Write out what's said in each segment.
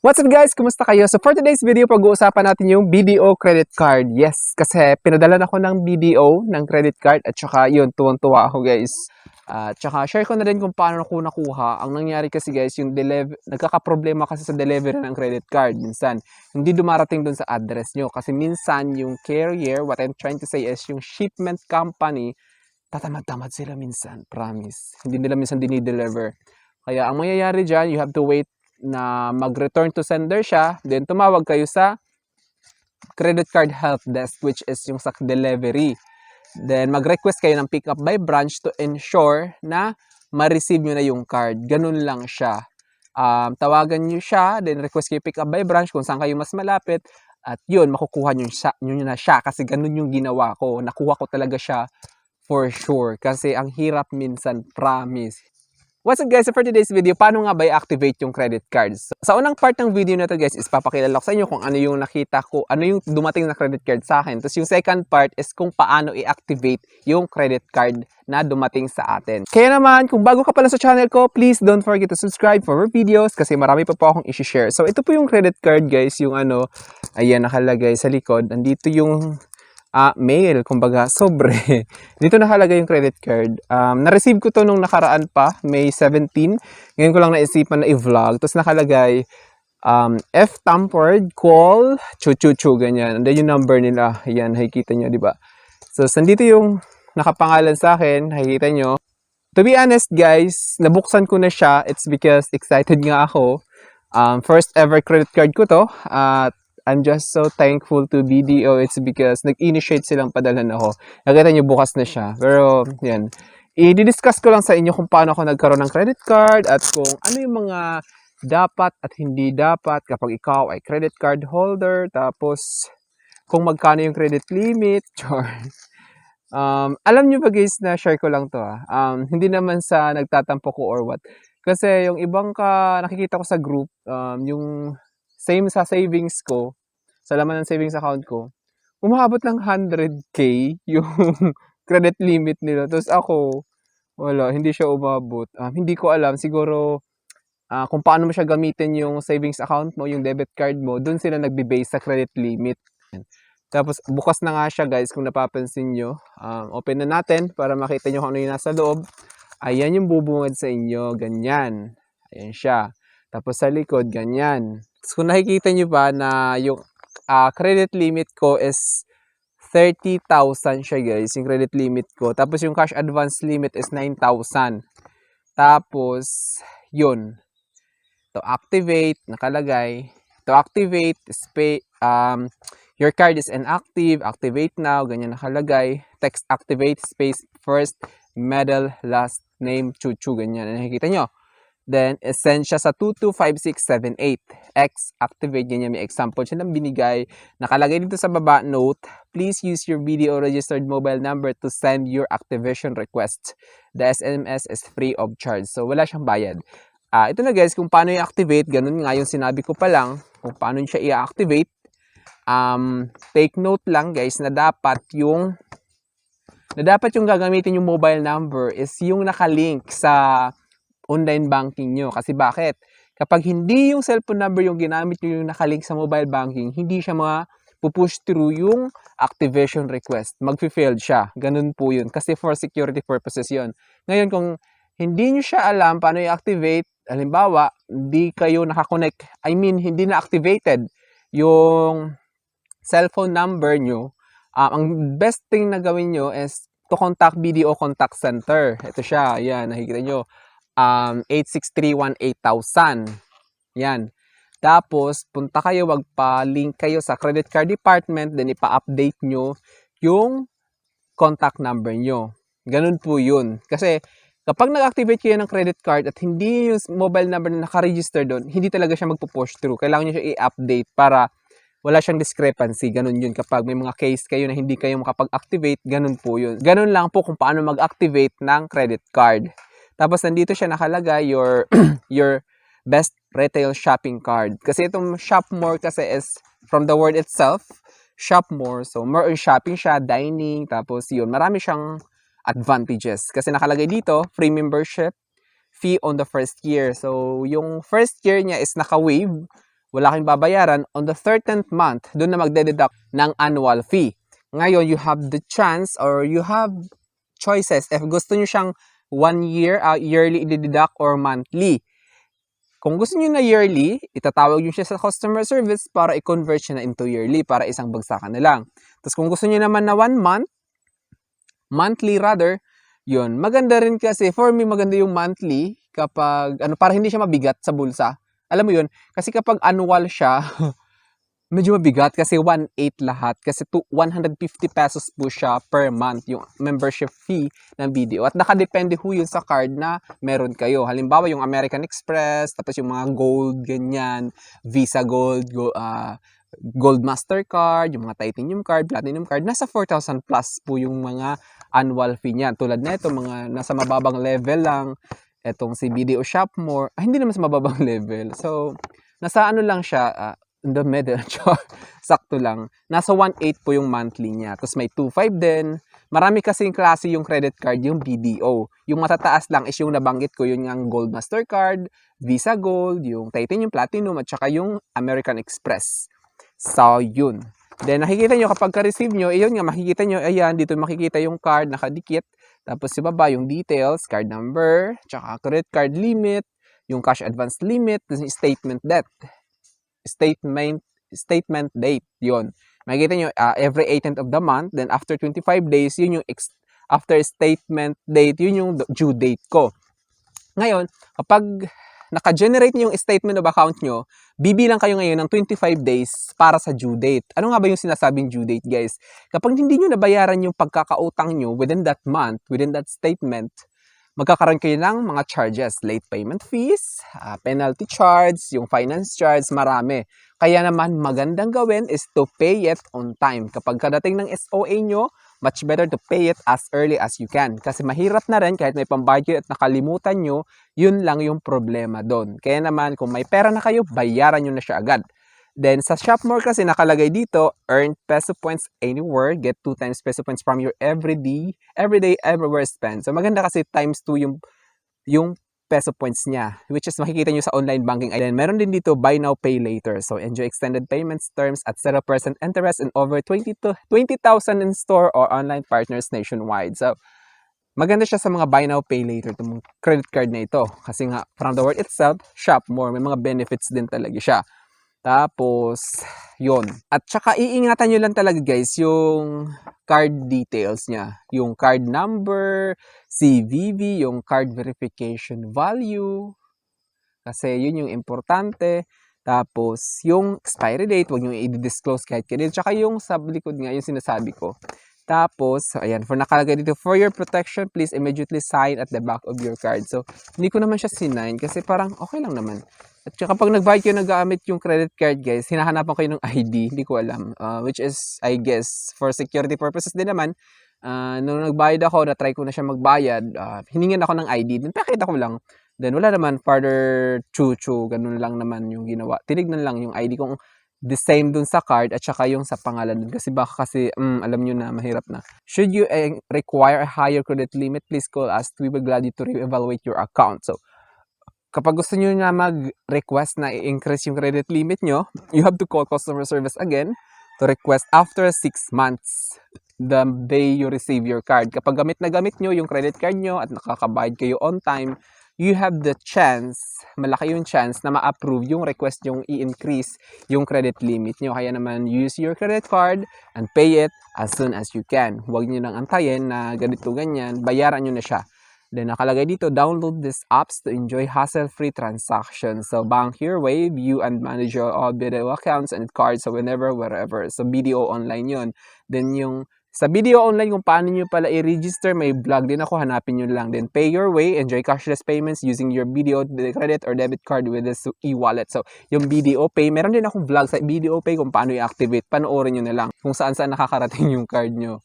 What's up guys? Kumusta kayo? So for today's video, pag-uusapan natin yung BDO credit card. Yes, kasi pinadalan ako ng BDO ng credit card at saka yun, tuwang-tuwa ako guys. At saka share ko na rin kung paano ko nakuha. Ang nangyari kasi guys, yung nagkakaproblema kasi sa delivery ng credit card. Minsan, hindi dumarating dun sa address nyo. Kasi minsan, yung carrier, what I'm trying to say is yung shipment company, tatamad-tamad sila minsan, promise. Hindi nila minsan dinideliver. Kaya ang mangyayari dyan, you have to wait na mag-return to sender siya, then tumawag kayo sa credit card help desk, which is yung sa delivery. Then mag-request kayo ng pick up by branch to ensure na ma-receive nyo na yung card. Ganun lang siya. Tawagan nyo siya, then request kayo pick up by branch kung saan kayo mas malapit, at yun, makukuha nyo na siya kasi ganun yung ginawa ko. Nakuha ko talaga siya for sure kasi ang hirap minsan, promise. What's up guys? So for today's video, paano nga ba i-activate yung credit cards? Sa unang part ng video na to guys, is papakilala ko sa inyo kung ano yung nakita ko, ano yung dumating na credit card sa akin. Tapos yung second part is kung paano i-activate yung credit card na dumating sa atin. Kaya naman, kung bago ka pala sa channel ko, please don't forget to subscribe for more videos kasi marami pa po akong i-share. So ito po yung credit card guys, yung ano, ayan nakalagay sa likod. Andito yung mail, kumbaga, sobre. Dito nakalagay yung credit card. Na-receive ko to nung nakaraan pa, May 17. Ngayon ko lang naisipan na i-vlog. Tapos nakalagay, F tampered, call, chu-chu-chu, ganyan. And then yung number nila, ayan, nakikita nyo, di ba? So, sandito yung nakapangalan sa akin, nakikita nyo. To be honest, guys, nabuksan ko na siya. It's because excited nga ako. First ever credit card ko to. At I'm just so thankful to BDO. It's because nag-initiate silang padalan ako. Nakita nyo, bukas na siya. Pero, yan. I-discuss ko lang sa inyo kung paano ako nagkaroon ng credit card at kung ano yung mga dapat at hindi dapat kapag ikaw ay credit card holder. Tapos, kung magkano yung credit limit. Alam nyo ba guys na share ko lang to hindi naman sa nagtatampo ko or what. Kasi yung ibang nakikita ko sa group, yung same sa savings ko, sa laman ng savings account ko, umaabot ng 100k yung credit limit nila. Tapos ako, wala, hindi siya umabot. Hindi ko alam, siguro kung paano mo siya gamitin yung savings account mo, yung debit card mo, dun sila nagbe-base sa credit limit. Tapos bukas na nga siya guys, kung napapansin nyo. Open na natin para makita nyo kung ano yung nasa loob. Ayan yung bubungad sa inyo, ganyan. Ayan siya. Tapos sa likod, ganyan. So, kung nakikita nyo ba na yung credit limit ko is 30,000 siya guys, yung credit limit ko. Tapos yung cash advance limit is 9,000. Tapos, yun. To activate, nakalagay. To activate, your card is inactive, activate now, ganyan nakalagay. Text activate, space, first, middle, last name, chuchu, ganyan. Nakikita nyo. Then, send siya sa 225678. X, activate, ganyan. May example siya ng binigay. Nakalagay dito sa baba, note, please use your BDO registered mobile number to send your activation request. The SMS is free of charge. So, wala siyang bayad. Ito na guys, kung paano i-activate, ganun nga yung sinabi ko pa lang, kung paano siya i-activate. Take note lang guys na dapat yung gagamitin yung mobile number is yung nakalink sa online banking nyo. Kasi bakit? Kapag hindi yung cellphone number yung ginamit nyo yung nakalink sa mobile banking, hindi siya pupush through yung activation request. Mag-failed siya. Ganun po yun. Kasi for security purposes yun. Ngayon, kung hindi nyo siya alam paano i-activate, halimbawa, hindi kayo nakakonect, hindi na-activated yung cellphone number nyo, ang best thing na gawin nyo is to contact BDO Contact Center. Ito siya. Ayan, nakikita nyo. 86318000. Yan. Tapos, punta kayo, wag pa-link kayo sa credit card department, then ipa-update nyo yung contact number nyo. Ganun po yun. Kasi, kapag nag-activate kayo ng credit card at hindi yung mobile number na naka-register doon, hindi talaga siya magpo-push through. Kailangan nyo siya i-update para wala siyang discrepancy. Ganun yun. Kapag may mga case kayo na hindi kayo makapag-activate, ganun po yun. Ganun lang po kung paano mag-activate ng credit card. Tapos nandito siya nakalagay your best retail shopping card. Kasi itong shop more kasi is from the word itself, shop more. So more on shopping siya, dining, tapos yun. Marami siyang advantages. Kasi nakalagay dito, free membership, fee on the first year. So yung first year niya is naka-waive, wala kang babayaran. On the 13th month, doon na magdededuct ng annual fee. Ngayon, you have the chance or you have choices if gusto nyo siyang 1 year, yearly i-deduct or monthly. Kung gusto nyo na yearly, itatawag nyo siya sa customer service para i-convert siya na into yearly para isang bagsakan na lang. Tapos kung gusto nyo naman na 1 month, monthly rather, yun. Maganda rin kasi, for me, maganda yung monthly kapag, para hindi siya mabigat sa bulsa. Alam mo yun, kasi kapag annual siya, medyo mabigat kasi 1/8 lahat. Kasi 150 pesos po siya per month yung membership fee ng BDO. At nakadepende ho yun sa card na meron kayo. Halimbawa yung American Express, tapos yung mga Gold, ganyan, Visa Gold, Gold Mastercard, yung mga Titanium card, Platinum card, nasa 4,000 plus po yung mga annual fee niyan. Tulad na ito, mga nasa mababang level lang. Etong si BDO Shopmore, hindi naman sa mababang level. So, nasa lang siya, in the middle, sakto lang. Nasa 1/8 po yung monthly niya. Tapos may 2/5 din. Marami kasing klase yung credit card, yung BDO. Yung matataas lang is yung nabanggit ko, yun yung Gold Mastercard, Visa Gold, yung Titanium Platinum, at saka yung American Express. So, yun. Then, nakikita nyo kapag ka-receive nyo, yun nga, makikita nyo, ayan, dito makikita yung card nakadikit. Tapos, sa baba, yung details, card number, tsaka credit card limit, yung cash advance limit, yung statement date. Statement date, yun. Makikita nyo, every 18th of the month, then after 25 days, yun yung after statement date, yun yung due date ko. Ngayon, kapag naka-generate niyo yung statement of account nyo, bibilang kayo ngayon ng 25 days para sa due date. Ano nga ba yung sinasabing due date, guys? Kapag hindi nyo nabayaran yung pagkakautang nyo within that month, within that statement, magkakaroon kayo ng mga charges, late payment fees, penalty charge, yung finance charge, marami. Kaya naman, magandang gawin is to pay it on time. Kapag kadating ng SOA nyo, much better to pay it as early as you can. Kasi mahirap na rin kahit may pambayad at nakalimutan nyo, yun lang yung problema doon. Kaya naman, kung may pera na kayo, bayaran nyo na siya agad. Then, sa Shopmore kasi nakalagay dito, earn peso points anywhere, get 2 times peso points from your everyday, everywhere spend. So, maganda kasi times 2 yung peso points niya, which is makikita nyo sa online banking. And then, meron din dito, buy now, pay later. So, enjoy extended payments terms at 0% interest and over 20,000 in store or online partners nationwide. So, maganda siya sa mga buy now, pay later, itong credit card na ito. Kasi nga, from the word itself, Shopmore, may mga benefits din talaga siya. Tapos, yun. At saka, iingatan nyo lang talaga, guys, yung card details niya. Yung card number, CVV, yung card verification value. Kasi, yun yung importante. Tapos, yung expiry date, huwag nyo i-disclose kahit kanil. Tsaka yung sa likod nga, yung sinasabi ko. Tapos, ayan, for nakalagay dito, for your protection, please immediately sign at the back of your card. So, hindi ko naman siya sinign kasi parang okay lang naman. At kapag nag-bayad kayo nagamit yung credit card, guys, hinahanapan kayo ng ID, hindi ko alam. Which is, I guess, for security purposes din naman. Nung nagbayad ako, na-try ko na siya magbayad, hiningan ako ng ID, then pakita ko lang. Then, wala naman, further chu-chu, ganun lang naman yung ginawa. Tinignan lang yung ID kung the same dun sa card at saka yung sa pangalan dun. Kasi baka kasi, alam nyo na, mahirap na. Should you require a higher credit limit, please call us. We will gladly to re-evaluate your account. So, kapag gusto nyo na mag-request na i-increase yung credit limit nyo, you have to call customer service again to request after 6 months the day you receive your card. Kapag gamit na gamit nyo yung credit card nyo at nakakabayad kayo on time, you have the chance, malaki yung chance na ma-approve yung request yung i-increase yung credit limit nyo. Kaya naman, use your credit card and pay it as soon as you can. Huwag nyo nang antayin na ganito ganyan, bayaran nyo na siya. Then, nakalagay dito, download these apps to enjoy hassle-free transactions. So, bank your way, view and manage your all BDO accounts and cards so whenever, wherever. So, BDO online yun. Then, yung sa BDO online, kung paano nyo pala i-register, may vlog din ako, hanapin nyo lang. Then, pay your way, enjoy cashless payments using your BDO credit or debit card with this e-wallet. So, yung BDO Pay, meron din akong vlog sa BDO Pay kung paano i-activate. Panoorin nyo na lang kung saan-saan nakakarating yung card nyo.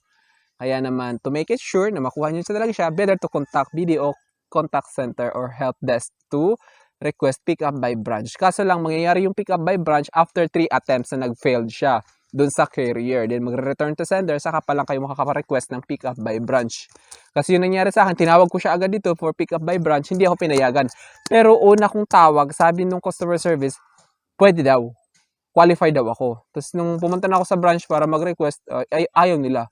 Kaya naman, to make it sure na makuha nyo sa talaga siya, better to contact BDO Contact Center or Help Desk to request pick up by branch. Kaso lang, mangyayari yung pick up by branch after 3 attempts na nag-failed siya dun sa carrier. Then, magre-return to sender, saka pa lang kayo makaka-request ng pick up by branch. Kasi yun nangyari sa akin, tinawag ko siya agad dito for pick up by branch, hindi ako pinayagan. Pero una kong tawag, sabi nung customer service, pwede daw. qualified daw ako. Tapos nung pumunta na ako sa branch para mag-request, ay ayaw nila.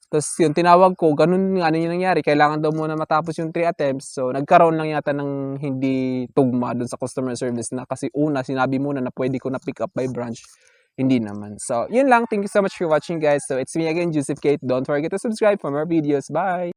Tapos yun, tinawag ko, ganun nga ano yung nangyari, kailangan daw muna matapos yung 3 attempts. So, nagkaroon lang yata ng hindi tugma dun sa customer service na kasi una, sinabi muna na pwede ko na pick up by branch. Hindi naman. So, yun lang. Thank you so much for watching, guys. So, it's me again, Joseph Kate. Don't forget to subscribe for more videos. Bye!